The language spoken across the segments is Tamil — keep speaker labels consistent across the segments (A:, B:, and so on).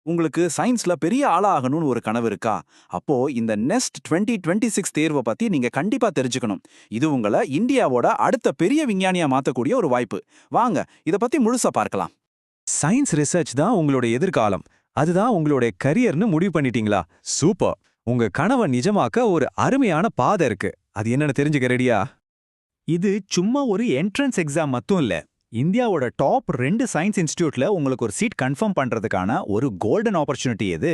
A: உங்களுக்கு சயின்ஸ்ல பெரிய ஆளா ஆகணும்னு ஒரு கனவு இருக்கா? அப்போ இந்த நெஸ்ட் 2026 தேர்வை பத்தி நீங்க கண்டிப்பா தெரிஞ்சுக்கணும். இது உங்கள இந்தியாவோட அடுத்த பெரிய விஞ்ஞானியா மாத்தக்கூடிய ஒரு வாய்ப்பு. வாங்க, இத பத்தி முழுசா பார்க்கலாம்.
B: சயின்ஸ் ரிசர்ச் தான் உங்களோட எதிர்காலம். அதுதான் உங்களுடைய கரியர்னு முடிவு பண்ணிட்டீங்களா? சூப்பர். உங்க கனவை நிஜமாக்க ஒரு அருமையான பாதை இருக்கு. அது என்னன்னு தெரிஞ்சுக்க ரெடியா? இது சும்மா ஒரு என்ட்ரன்ஸ் எக்ஸாம் மட்டும் இல்ல. இந்தியாவோட டாப் 2 சயின்ஸ் இன்ஸ்டிடியூட்ல உங்களுக்கு ஒரு சீட் கன்ஃபார்ம் பண்றதுக்கான ஒரு கோல்டன் ஆப்பர்ச்சுனிட்டி இது.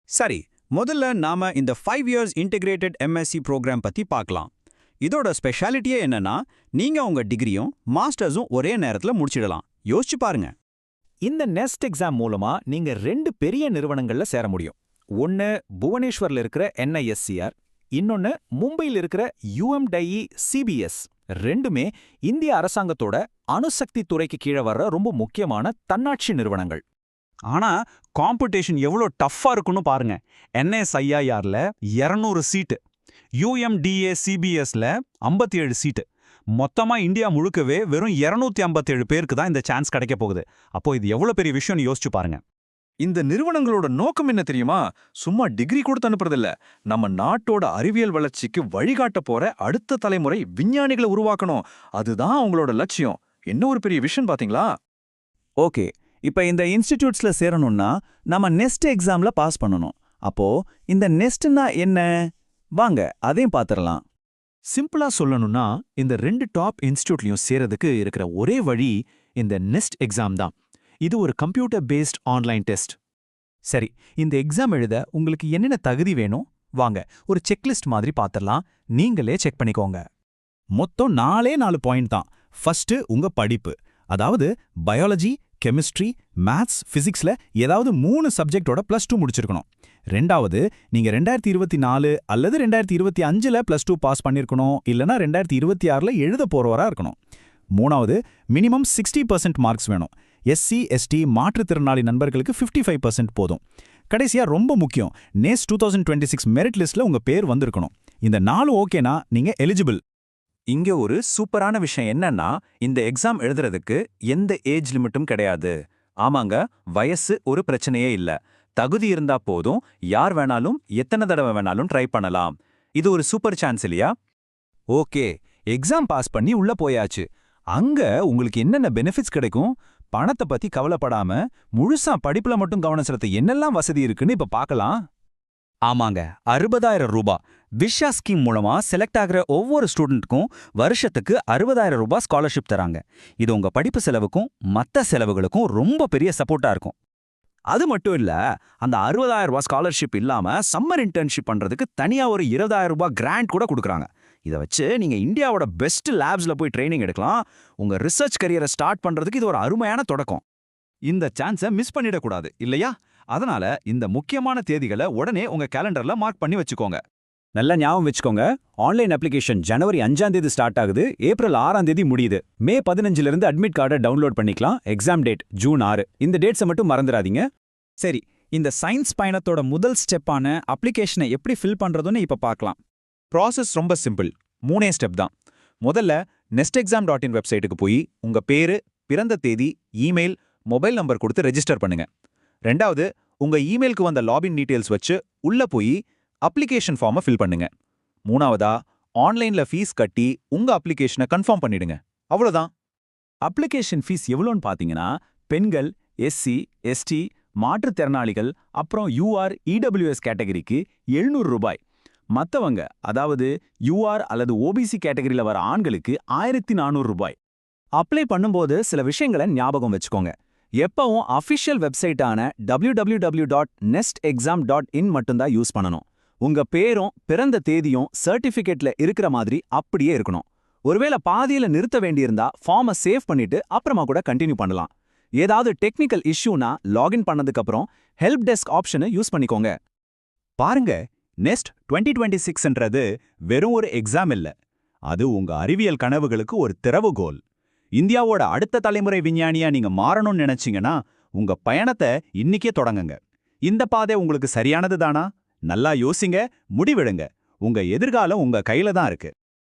B: சரி, முதல்ல நாம இந்த 5 இயர்ஸ் இன்டிகிரேட்டட் எம்எஸ்சி ப்ரோக்ராம் பத்தி பார்க்கலாம். இதோட ஸ்பெஷாலிட்டியே என்னன்னா, நீங்க உங்க டிகிரியும் மாஸ்டர்ஸும் ஒரே நேரத்துல முடிச்சிடலாம். யோசிச்சு பாருங்க. இந்த நெஸ்ட் எக்ஸாம் மூலமா நீங்க 2 பெரிய நிறுவனங்கள்ல சேர முடியும். ஒன்னு புவனேஸ்வர்ல இருக்கிற என்ஐஎஸ்சிஆர், இன்னொன்னு மும்பையில் இருக்கிற யுஎம்டிஇ சிபிஎஸ். ரெண்டுமே இந்திய அரசாங்கத்தோட அணுசக்தி துறைக்கு கீழே வர்ற ரொம்ப முக்கியமான தன்னாட்சி நிறுவனங்கள். ஆனா காம்படிஷன் எவ்வளோ டஃப்பா இருக்குன்னு பாருங்க. என்எஸ்ஐஆர்ல 200 சீட்டு, யுஎம்டிஏ சிபிஎஸ்ல 57 சீட்டு. மொத்தமா இந்தியா முழுக்கவே வெறும் 257 பேருக்கு தான் இந்த சான்ஸ் கிடைக்க போகுது. அப்போ இது எவ்வளவு பெரிய விஷயம்னு யோசிச்சு பாருங்க.
A: இந்த நிறுவனங்களோட நோக்கம் என்ன தெரியுமா? சும்மா டிகிரி கொடுத்து அனுப்புறதில்ல. நம்ம நாட்டோட அறிவியல் வளர்ச்சிக்கு வழிகாட்ட போற அடுத்த தலைமுறை விஞ்ஞானிகளை உருவாக்கணும். அதுதான் அவங்களோட லட்சியம். என்ன ஒரு பெரிய விஷயம் பாத்தீங்களா?
B: ஓகே, இப்ப இந்த இன்ஸ்டிடியூட்ஸ்ல சேரணும்னா நம்ம நெஸ்ட் எக்ஸாம்ல பாஸ் பண்ணணும். அப்போ இந்த நெஸ்ட்னா என்ன? வாங்க அதையும் பாத்திரலாம். சிம்பிளா சொல்லணும்னா, இந்த 2 டாப் இன்ஸ்டிடியூட்லயும் சேரதுக்கு இருக்கிற ஒரே வழி இந்த நெஸ்ட் எக்ஸாம் தான். இது ஒரு கம்ப்யூட்டர் பேஸ்ட் ஆன்லைன் டெஸ்ட். சரி, இந்த எக்ஸாம் எழுத உங்களுக்கு என்னென்ன தகுதி வேணும்? வாங்க ஒரு செக்லிஸ்ட் மாதிரி பாத்திரலாம். நீங்களே செக் பண்ணிக்கோங்க. மொத்தம் 4 பாயிண்ட் தான். ஃபர்ஸ்ட் உங்க படிப்பு, அதாவது பயாலஜி, கெமிஸ்ட்ரி, மேத்ஸ், பிசிக்ஸ்ல ஏதாவது 3 சப்ஜெக்டோட +2 முடிச்சிருக்கணும். ரெண்டாவது, நீங்க 2024 அல்லது 2025ல +2 பாஸ் பண்ணிருக்கணும், இல்லனா 2026ல எழுத போறவரா இருக்கணும். மூணாவது, மினிமம் 60% மார்க்ஸ் வேணும். எஸ்சி, எஸ்டி, மாற்றுத்திறனாளி நண்பர்களுக்கு 55% போதும். கடைசியா ரொம்ப முக்கியம், நேஸ் 2026 மெரிட் லிஸ்ட்ல உங்க பேர் வந்திருக்கணும். இந்த 4 ஓகேனா நீங்க எலிஜிபிள்.
A: இங்க ஒரு சூப்பரான விஷயம் என்னன்னா, இந்த எக்ஸாம் எழுதுறதுக்கு எந்த ஏஜ் லிமிட்டும் கிடையாது. ஆமாங்க, வயசு ஒரு பிரச்சனையே இல்ல. தகுதி இருந்தா போதும், யார் வேணாலும் எத்தனை தடவை வேணாலும் ட்ரை பண்ணலாம். இது ஒரு சூப்பர் சான்ஸ் இல்லையா?
B: ஓகே, எக்ஸாம் பாஸ் பண்ணி உள்ள போயாச்சு. அங்க உங்களுக்கு என்னென்ன பெனிஃபிட்ஸ் கிடைக்கும்? பணத்தை பத்தி கவலைப்படாம முழுசா படிப்புல மட்டும் கவனம் செலுத்த என்னெல்லாம் வசதி இருக்குன்னு இப்ப பார்க்கலாம். ஆமாங்க, 60,000 ரூபாய் விஷா ஸ்கீம் மூலமா செலக்ட் ஆகிற ஒவ்வொரு ஸ்டூடெண்ட்டுக்கும் வருஷத்துக்கு 60,000 ரூபாய் ஸ்காலர்ஷிப் தராங்க. இது உங்க படிப்பு செலவுக்கும் மத்த செலவுகளுக்கும் ரொம்ப பெரிய சப்போர்ட்டா இருக்கும். அது மட்டும் இல்ல, அந்த 60,000 ரூபாய் ஸ்காலர்ஷிப் இல்லாம சம்மர் இன்டர்ன்ஷிப் பண்றதுக்கு தனியா ஒரு 20,000 ரூபாய் கிராண்ட் கூட கொடுக்குறாங்க. இதை வச்சு நீங்க இந்தியாவோட பெஸ்ட் லேப்ஸ்ல போய் ட்ரைனிங் எடுக்கலாம். உங்க ரிசர்ச் கரியரை ஸ்டார்ட் பண்றதுக்கு இது ஒரு அருமையான தொடக்கம். இந்த சான்ஸை மிஸ் பண்ணிடக்கூடாது இல்லையா? அதனால இந்த முக்கியமான தேதிகளை உடனே உங்க கேலண்டர்ல மார்க் பண்ணி வச்சுக்கோங்க. நல்லா ஞாபகம் வச்சுக்கோங்க, ஆன்லைன் அப்ளிகேஷன் ஜனவரி 5ஆம் தேதி ஸ்டார்ட் ஆகுது, ஏப்ரல் 6ஆம் தேதி முடியுது. மே 15ல இருந்து அட்மிட் கார்டை டவுன்லோட் பண்ணிக்கலாம். Exam date June 6. இந்த டேட்ஸை மட்டும் மறந்துடாதீங்க.
C: சரி, இந்த சயின்ஸ் பயணத்தோட முதல் ஸ்டெப்பான அப்ளிகேஷனை எப்படி ஃபில் பண்றதுன்னு இப்ப பார்க்கலாம்.
A: ப்ராசஸ் ரொம்ப சிம்பிள். 3 ஸ்டெப் தான். முதல்ல nestexam.in வெப்சைட்டுக்கு போய் உங்க பேரு, பிறந்த தேதி, இமெயில், மொபைல் நம்பர் கொடுத்து ரெஜிஸ்டர் பண்ணுங்க. ரெண்டாவது, உங்க இமெயிலுக்கு வந்த லாகின் டீடைல்ஸ் வச்சு உள்ள போய் அப்ளிகேஷன் ஃபார்மை ஃபில் பண்ணுங்க. மூணாவதா, ஆன்லைன்ல ஃபீஸ் கட்டி உங்க அப்ளிகேஷனை கன்ஃபார்ம் பண்ணிடுங்க. அவ்வளவுதான்.
B: அப்ளிகேஷன் ஃபீஸ் எவ்வளோன்னு பார்த்தீங்கன்னா, பெண்கள், எஸ்சி, எஸ்டி, மாற்றுத்திறனாளிகள், அப்புறம் யூஆர், இடபிள்யூஎஸ் கேட்டகரிக்கு 700 ரூபாய். மற்றவங்க, அதாவது யூஆர் அல்லது ஓபிசி கேட்டகரியில் வர ஆண்களுக்கு 1400 ரூபாய். அப்ளை பண்ணும்போது சில விஷயங்களை ஞாபகம் வச்சுக்கோங்க. எப்பவும் அஃபிஷியல் வெப்சைட்டான www.nestexam.in மட்டும்தான் யூஸ் பண்ணணும். உங்க பேரும் பிறந்த தேதியும் சர்டிஃபிகேட்ல இருக்கிற மாதிரி அப்படியே இருக்கணும். ஒருவேளை பாதியில நிறுத்த வேண்டியிருந்தா ஃபார்மை சேவ் பண்ணிட்டு அப்புறமா கூட கண்டினியூ பண்ணலாம். ஏதாவது டெக்னிக்கல் இஷ்யூனா லாகின் பண்ணதுக்கு அப்புறம் ஹெல்ப் டெஸ்க் ஆப்ஷனை யூஸ் பண்ணிக்கோங்க.
A: பாருங்க, நெஸ்ட் 2026ன்றது வெறும் ஒரு எக்ஸாம் இல்ல, அது உங்க அறிவியல் கனவுகளுக்கு ஒரு திறவுகோல். இந்தியாவோட அடுத்த தலைமுறை விஞ்ஞானியா நீங்க மாறணும்னு நினைச்சீங்கன்னா உங்க பயணத்தை இன்னிக்கே தொடங்குங்க. இந்த பாதை உங்களுக்கு சரியானது தானா? நல்லா யோசிங்க, முடிவெடுங்க. உங்க எதிர்காலம் உங்க கையில தான் இருக்கு.